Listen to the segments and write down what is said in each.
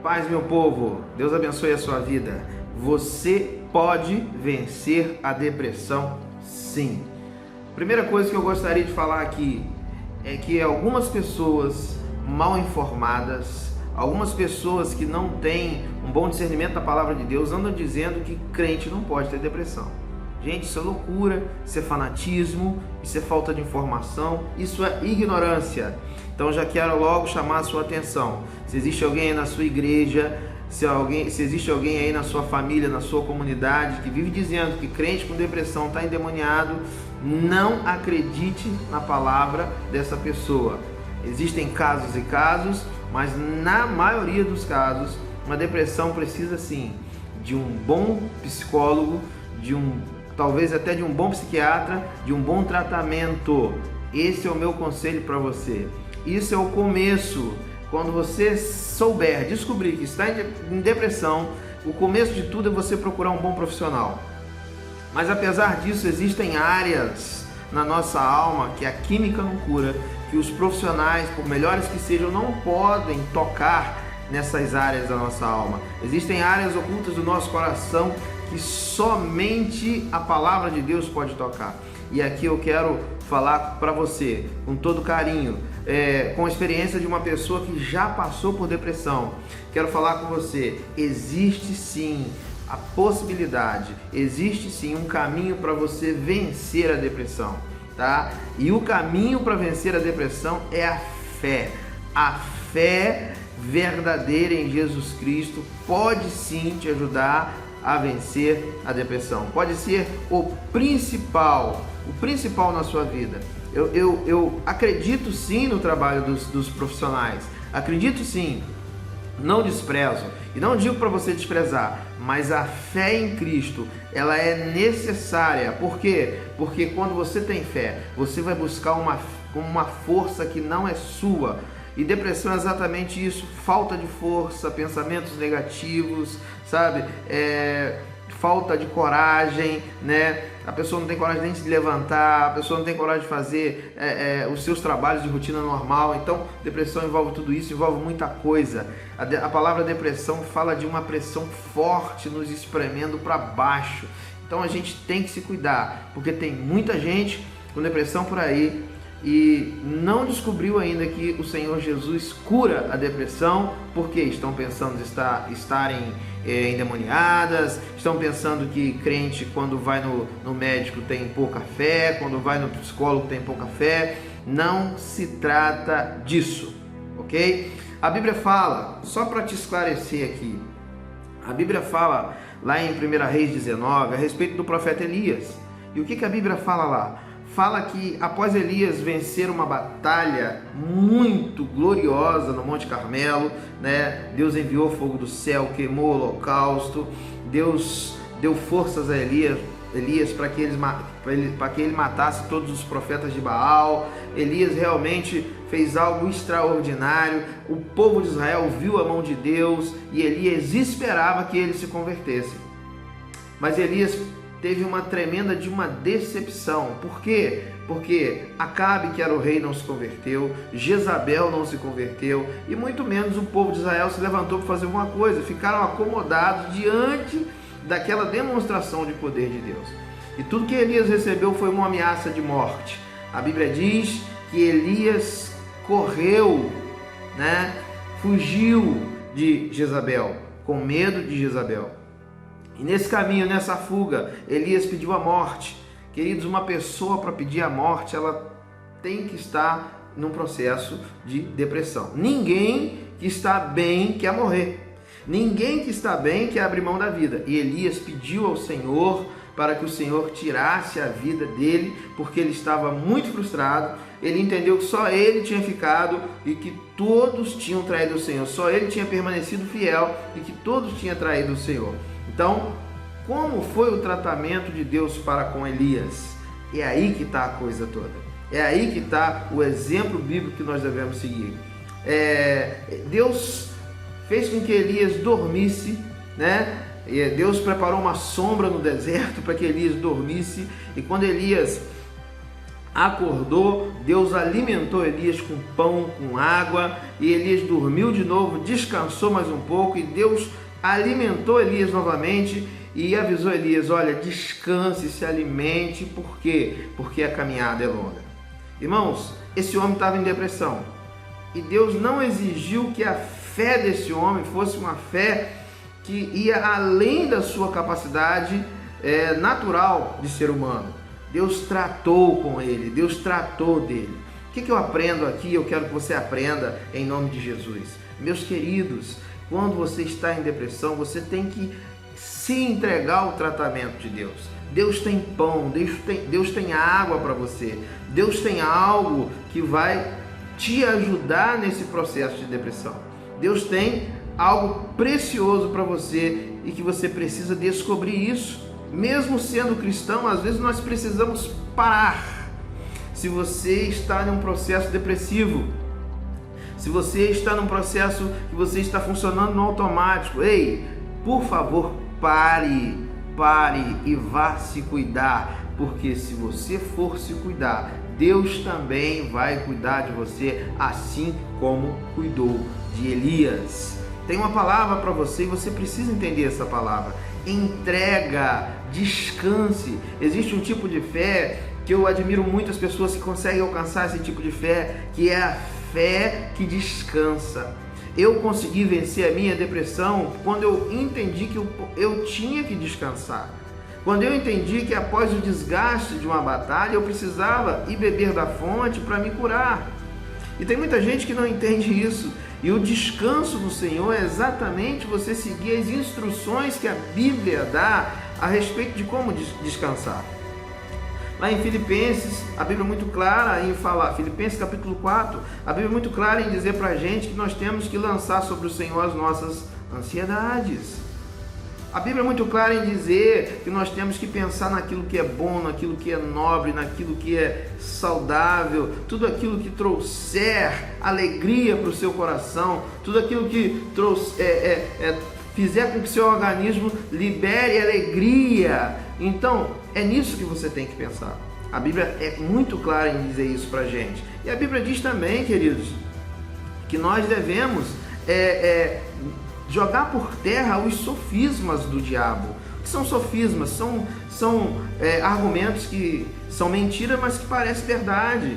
paz, meu povo. Deus abençoe a sua vida. Você pode vencer a depressão, sim. Primeira coisa que eu gostaria de falar aqui é que algumas pessoas mal informadas, algumas pessoas que não têm um bom discernimento da palavra de Deus andam dizendo que crente não pode ter depressão. Gente, isso é loucura, isso é fanatismo, isso é falta de informação, isso é ignorância. Então já quero logo chamar a sua atenção. Se existe alguém aí na sua igreja, se existe alguém aí na sua família, na sua comunidade que vive dizendo que crente com depressão está endemoniado, não acredite na palavra dessa pessoa. Existem casos e casos, mas na maioria dos casos, uma depressão precisa sim de um bom psicólogo, talvez até de um bom psiquiatra, de um bom tratamento. Esse é o meu conselho para você. Isso é o começo. Quando você descobrir que está em depressão, o começo de tudo é você procurar um bom profissional. Mas apesar disso, existem áreas na nossa alma que a química não cura, que os profissionais, por melhores que sejam, não podem tocar nessas áreas da nossa alma. Existem áreas ocultas do nosso coração que somente a palavra de Deus pode tocar. E aqui eu quero falar para você com todo carinho, com a experiência de uma pessoa que já passou por depressão. Quero falar com você, existe sim a possibilidade, existe sim um caminho para você vencer a depressão, tá? E o caminho para vencer a depressão é a fé. A fé verdadeira em Jesus Cristo pode sim te ajudar a vencer a depressão. Pode ser o principal na sua vida. Eu acredito sim no trabalho dos profissionais, acredito sim, não desprezo, e não digo para você desprezar, mas a fé em Cristo, ela é necessária. Por quê? Porque quando você tem fé, você vai buscar uma força que não é sua. E depressão é exatamente isso, falta de força, pensamentos negativos, sabe? Falta de coragem, né? A pessoa não tem coragem nem de se levantar, a pessoa não tem coragem de fazer os seus trabalhos de rotina normal. Então, depressão envolve tudo isso, envolve muita coisa. A palavra depressão fala de uma pressão forte nos espremendo para baixo. Então, a gente tem que se cuidar, porque tem muita gente com depressão por aí e não descobriu ainda que o Senhor Jesus cura a depressão, porque estão pensando estarem endemoniadas, estão pensando que crente quando vai no médico tem pouca fé, quando vai no psicólogo tem pouca fé. Não se trata disso, ok? A Bíblia fala, só para te esclarecer aqui, a Bíblia fala lá em 1 Reis 19 a respeito do profeta Elias. E o que a Bíblia fala lá? Fala que após Elias vencer uma batalha muito gloriosa no Monte Carmelo, né? Deus enviou fogo do céu, queimou o holocausto, Deus deu forças a Elias para que ele matasse todos os profetas de Baal. Elias realmente fez algo extraordinário. O povo de Israel viu a mão de Deus e Elias esperava que ele se convertesse. Mas Elias teve uma tremenda decepção. Por quê? Porque Acabe, que era o rei, não se converteu, Jezabel não se converteu, e muito menos o povo de Israel se levantou para fazer alguma coisa. Ficaram acomodados diante daquela demonstração de poder de Deus. E tudo que Elias recebeu foi uma ameaça de morte. A Bíblia diz que Elias correu, né? Fugiu de Jezabel, com medo de Jezabel. E nesse caminho, nessa fuga, Elias pediu a morte. Queridos, uma pessoa para pedir a morte, ela tem que estar num processo de depressão. Ninguém que está bem quer morrer. Ninguém que está bem quer abrir mão da vida. E Elias pediu ao Senhor para que o Senhor tirasse a vida dele, porque ele estava muito frustrado. Ele entendeu que só ele tinha ficado e que todos tinham traído o Senhor. Só ele tinha permanecido fiel e que todos tinham traído o Senhor. Então, como foi o tratamento de Deus para com Elias? É aí que está a coisa toda. É aí que está o exemplo bíblico que nós devemos seguir. Deus fez com que Elias dormisse, né? Deus preparou uma sombra no deserto para que Elias dormisse. E quando Elias acordou, Deus alimentou Elias com pão, com água, e Elias dormiu de novo, descansou mais um pouco, e Deus alimentou Elias novamente e avisou Elias: olha, descanse, se alimente. Por quê? Porque a caminhada é longa. Irmãos, esse homem estava em depressão, e Deus não exigiu que a fé desse homem fosse uma fé que ia além da sua capacidade natural de ser humano. Deus tratou com ele, Deus tratou dele. O que eu aprendo aqui? Eu quero que você aprenda em nome de Jesus. Meus queridos, quando você está em depressão, você tem que se entregar ao tratamento de Deus. Deus tem pão, Deus tem água para você, Deus tem algo que vai te ajudar nesse processo de depressão. Deus tem algo precioso para você e que você precisa descobrir isso. Mesmo sendo cristão, às vezes nós precisamos parar. Se você está em um processo depressivo, se você está num processo que você está funcionando no automático, ei, por favor, pare e vá se cuidar, porque se você for se cuidar, Deus também vai cuidar de você, assim como cuidou de Elias. Tem uma palavra para você e você precisa entender essa palavra: entrega, descanse. Existe um tipo de fé que eu admiro muito as pessoas que conseguem alcançar esse tipo de fé, que é a fé que descansa. Eu consegui vencer a minha depressão quando eu entendi que eu tinha que descansar. Quando eu entendi que após o desgaste de uma batalha, eu precisava ir beber da fonte para me curar. E tem muita gente que não entende isso. E o descanso do Senhor é exatamente você seguir as instruções que a Bíblia dá a respeito de como descansar. Lá em Filipenses, a Bíblia é muito clara em falar, Filipenses capítulo 4, a Bíblia é muito clara em dizer para a gente que nós temos que lançar sobre o Senhor as nossas ansiedades. A Bíblia é muito clara em dizer que nós temos que pensar naquilo que é bom, naquilo que é nobre, naquilo que é saudável, tudo aquilo que trouxer alegria para o seu coração, tudo aquilo que fizer com que o seu organismo libere alegria. Então, é nisso que você tem que pensar. A Bíblia é muito clara em dizer isso para a gente. E a Bíblia diz também, queridos, que nós devemos jogar por terra os sofismas do diabo. O que são sofismas? São argumentos que são mentiras, mas que parecem verdade.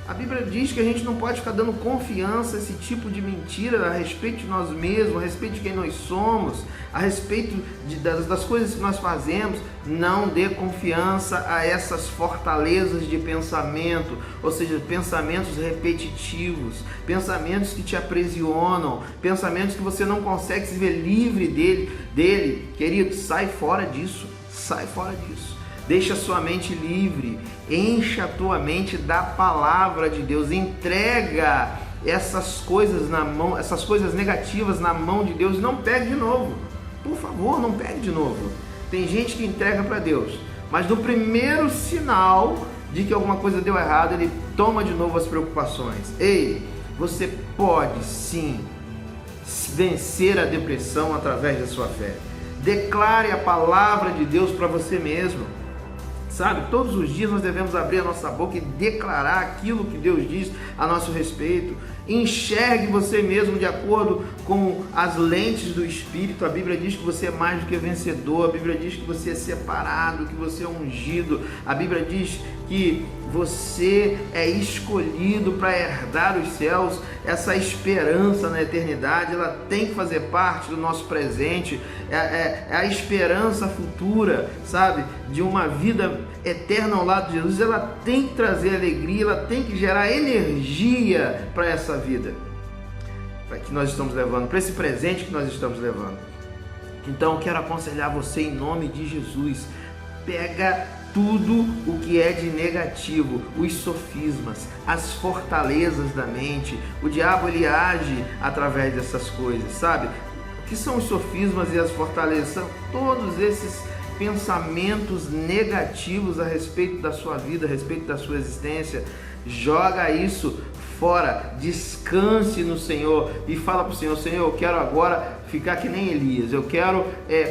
A Bíblia diz que a gente não pode ficar dando confiança a esse tipo de mentira a respeito de nós mesmos, a respeito de quem nós somos, a respeito das coisas que nós fazemos. Não dê confiança a essas fortalezas de pensamento, ou seja, pensamentos repetitivos, pensamentos que te aprisionam, pensamentos que você não consegue se ver livre dele. Querido, sai fora disso, sai fora disso. Deixa a sua mente livre, encha a tua mente da palavra de Deus, entrega essas coisas na mão, essas coisas negativas na mão de Deus. Não pegue de novo, por favor, não pegue de novo. Tem gente que entrega para Deus, mas no primeiro sinal de que alguma coisa deu errado, ele toma de novo as preocupações. Ei, você pode sim vencer a depressão através da sua fé. Declare a palavra de Deus para você mesmo. Sabe, todos os dias nós devemos abrir a nossa boca e declarar aquilo que Deus diz a nosso respeito. Enxergue você mesmo de acordo com as lentes do Espírito. A Bíblia diz que você é mais do que vencedor. A Bíblia diz que você é separado, que você é ungido. A Bíblia diz que você é escolhido para herdar os céus. Essa esperança na eternidade, ela tem que fazer parte do nosso presente. É a esperança futura, sabe, de uma vida eterna ao lado de Jesus. Ela tem que trazer alegria, ela tem que gerar energia para essa vida que nós estamos levando, para esse presente que nós estamos levando. Então, quero aconselhar você em nome de Jesus: pega tudo o que é de negativo, os sofismas, as fortalezas da mente. O diabo, ele age através dessas coisas, sabe? O que são os sofismas e as fortalezas? São todos esses pensamentos negativos a respeito da sua vida, a respeito da sua existência. Joga isso fora, descanse no Senhor e fala para o Senhor: Senhor, eu quero agora ficar que nem Elias, eu quero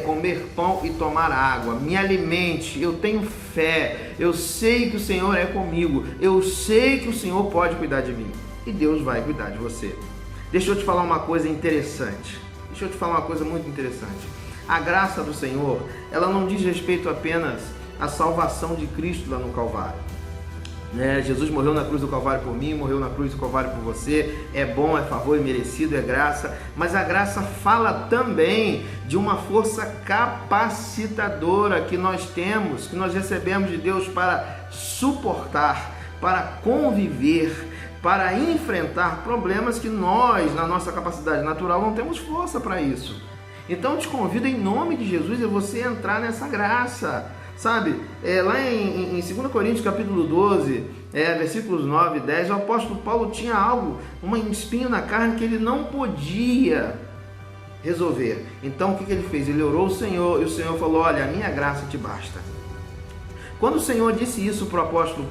comer pão e tomar água, me alimente, eu tenho fé, eu sei que o Senhor é comigo, eu sei que o Senhor pode cuidar de mim, e Deus vai cuidar de você. Deixa eu te falar uma coisa interessante, deixa eu te falar uma coisa muito interessante. A graça do Senhor, ela não diz respeito apenas à salvação de Cristo lá no Calvário. Jesus morreu na cruz do Calvário por mim, morreu na cruz do Calvário por você, é bom, é favor, é merecido, é graça, mas a graça fala também de uma força capacitadora que nós temos, que nós recebemos de Deus para suportar, para conviver, para enfrentar problemas que nós, na nossa capacidade natural, não temos força para isso. Então eu te convido em nome de Jesus a você entrar nessa graça. Sabe, lá em 2 Coríntios capítulo 12, versículos 9 e 10, o apóstolo Paulo tinha um espinho na carne que ele não podia resolver. Então o que ele fez? Ele orou ao Senhor e o Senhor falou: olha, a minha graça te basta. Quando o Senhor disse isso para o apóstolo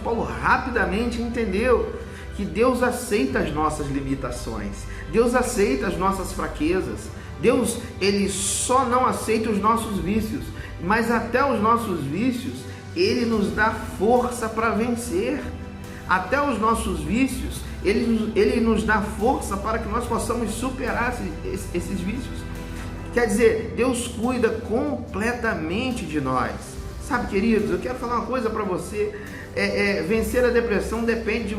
Paulo rapidamente entendeu que Deus aceita as nossas limitações, Deus aceita as nossas fraquezas, Deus, Ele só não aceita os nossos vícios, mas até os nossos vícios, Ele nos dá força para vencer. Até os nossos vícios, Ele nos dá força para que nós possamos superar esses vícios. Quer dizer, Deus cuida completamente de nós. Sabe, queridos, eu quero falar uma coisa para você. Vencer a depressão depende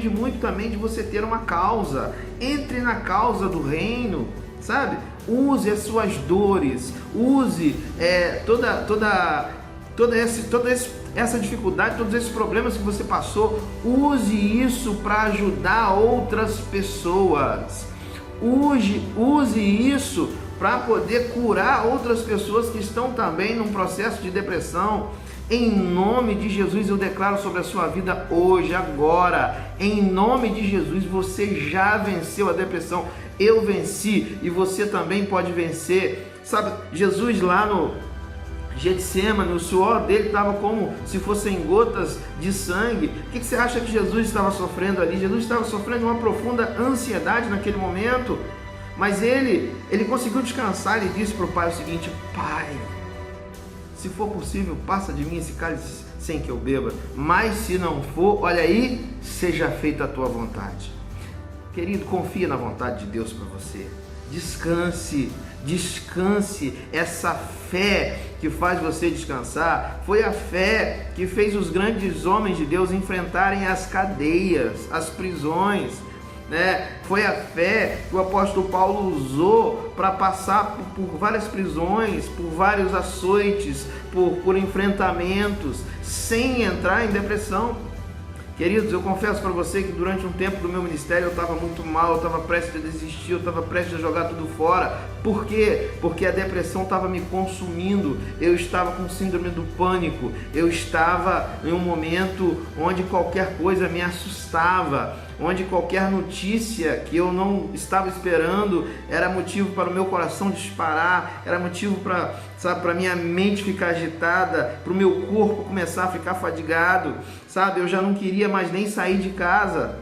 muito também de você ter uma causa. Entre na causa do reino, sabe? Use as suas dores, use toda essa dificuldade, todos esses problemas que você passou, use isso para ajudar outras pessoas. Use isso para poder curar outras pessoas que estão também num processo de depressão. Em nome de Jesus eu declaro sobre a sua vida hoje, agora, em nome de Jesus, você já venceu a depressão. Eu venci e você também pode vencer. Sabe, Jesus lá no Getsemane, o suor dele estava como se fossem gotas de sangue. O que você acha que Jesus estava sofrendo ali? Jesus estava sofrendo uma profunda ansiedade naquele momento, mas ele conseguiu descansar. Ele disse para o Pai o seguinte: Pai, se for possível, passa de mim esse cálice sem que eu beba, mas se não for, olha aí, seja feita a tua vontade. Querido, confia na vontade de Deus para você. Descanse. Essa fé que faz você descansar foi a fé que fez os grandes homens de Deus enfrentarem as cadeias, as prisões, né? Foi a fé que o apóstolo Paulo usou para passar por várias prisões, por vários açoites, por enfrentamentos, sem entrar em depressão. Queridos, eu confesso para você que durante um tempo do meu ministério eu estava muito mal, eu estava prestes a desistir, eu estava prestes a jogar tudo fora. Por quê? Porque a depressão estava me consumindo, eu estava com síndrome do pânico, eu estava em um momento onde qualquer coisa me assustava, onde qualquer notícia que eu não estava esperando era motivo para o meu coração disparar, era motivo para minha mente ficar agitada, para o meu corpo começar a ficar fadigado, sabe? Eu já não queria mais nem sair de casa.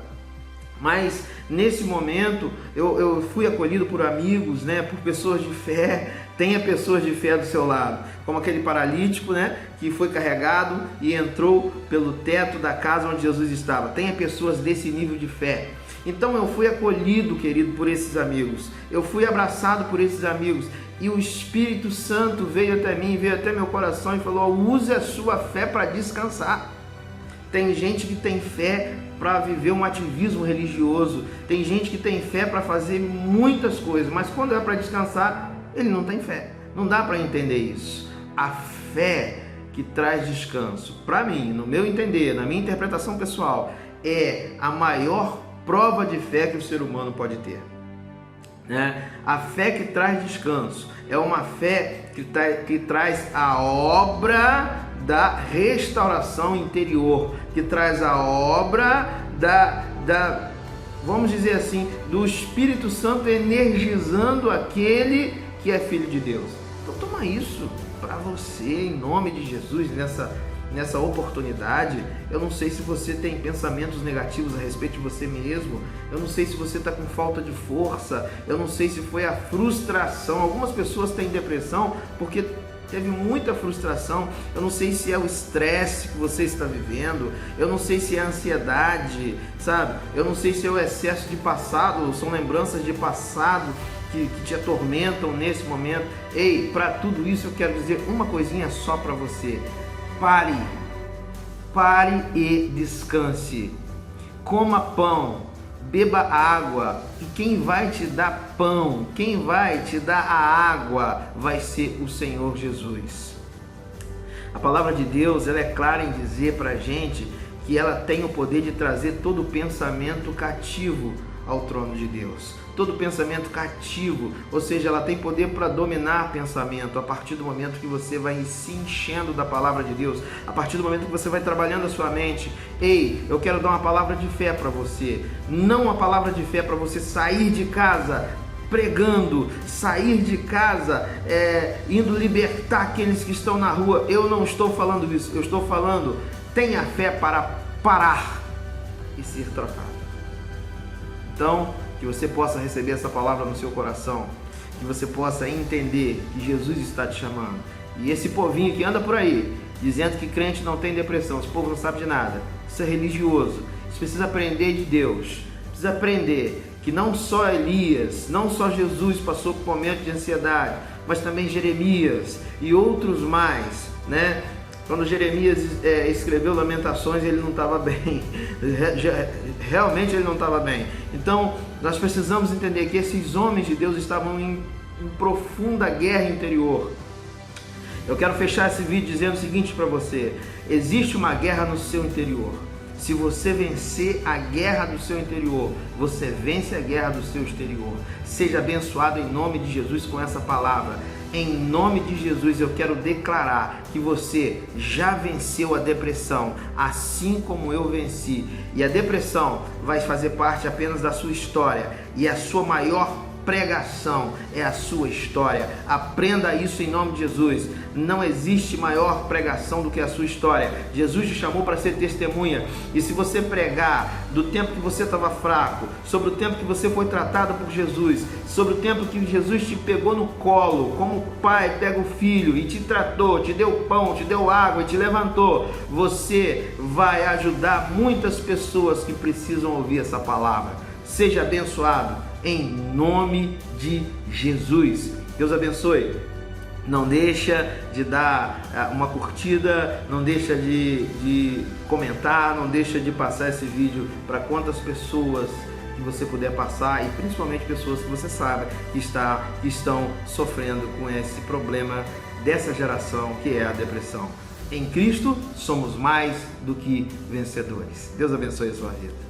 Mas nesse momento eu fui acolhido por amigos, né? Por pessoas de fé. Tenha pessoas de fé do seu lado, como aquele paralítico, né? Que foi carregado e entrou pelo teto da casa onde Jesus estava. Tenha pessoas desse nível de fé. Então eu fui acolhido, querido, por esses amigos. Eu fui abraçado por esses amigos. E o Espírito Santo veio até mim, veio até meu coração e falou: use a sua fé para descansar. Tem gente que tem fé para viver um ativismo religioso. Tem gente que tem fé para fazer muitas coisas, mas quando é para descansar, ele não tem fé. Não dá para entender isso. A fé que traz descanso, para mim, no meu entender, na minha interpretação pessoal, é a maior prova de fé que o ser humano pode ter. A fé que traz descanso é uma fé que traz a obra da restauração interior, que traz a obra vamos dizer assim, do Espírito Santo energizando aquele que é filho de Deus. Então toma isso para você, em nome de Jesus, nessa oportunidade. Eu não sei se você tem pensamentos negativos a respeito de você mesmo, eu não sei se você está com falta de força, eu não sei se foi a frustração. Algumas pessoas têm depressão porque teve muita frustração. Eu não sei se é o estresse que você está vivendo, eu não sei se é a ansiedade, sabe? Eu não sei se é o excesso de passado, são lembranças de passado que te atormentam nesse momento. Ei, para tudo isso eu quero dizer uma coisinha só para você: pare e descanse, coma pão, beba água, e quem vai te dar pão, quem vai te dar a água vai ser o Senhor Jesus. A palavra de Deus, ela é clara em dizer para a gente que ela tem o poder de trazer todo pensamento cativo ao trono de Deus. Todo pensamento cativo, ou seja, ela tem poder para dominar pensamento a partir do momento que você vai se enchendo da palavra de Deus, a partir do momento que você vai trabalhando a sua mente. Ei, eu quero dar uma palavra de fé para você, não uma palavra de fé para você sair de casa pregando, sair de casa indo libertar aqueles que estão na rua. Eu não estou falando isso, eu estou falando, tenha fé para parar e ser tratado. Então, que você possa receber essa palavra no seu coração, que você possa entender que Jesus está te chamando. E esse povinho que anda por aí, dizendo que crente não tem depressão, esse povo não sabe de nada, isso é religioso, isso precisa aprender de Deus, precisa aprender que não só Elias, não só Jesus passou por momentos de ansiedade, mas também Jeremias e outros mais, né? Quando Jeremias escreveu Lamentações, ele não estava bem, realmente ele não estava bem. Então, nós precisamos entender que esses homens de Deus estavam em profunda guerra interior. Eu quero fechar esse vídeo dizendo o seguinte para você: existe uma guerra no seu interior. Se você vencer a guerra do seu interior, você vence a guerra do seu exterior. Seja abençoado em nome de Jesus com essa palavra. Em nome de Jesus eu quero declarar que você já venceu a depressão, assim como eu venci. E a depressão vai fazer parte apenas da sua história, e a sua maior pregação é a sua história. Aprenda isso em nome de Jesus. Não existe maior pregação do que a sua história. Jesus te chamou para ser testemunha, e se você pregar do tempo que você estava fraco, sobre o tempo que você foi tratado por Jesus, sobre o tempo que Jesus te pegou no colo, como o pai pega o filho e te tratou, te deu pão, te deu água e te levantou, você vai ajudar muitas pessoas que precisam ouvir essa palavra. Seja abençoado em nome de Jesus. Deus abençoe. Não deixa de dar uma curtida, não deixa de comentar, não deixa de passar esse vídeo para quantas pessoas que você puder passar, e principalmente pessoas que você sabe que estão sofrendo com esse problema dessa geração, que é a depressão. Em Cristo somos mais do que vencedores. Deus abençoe a sua vida.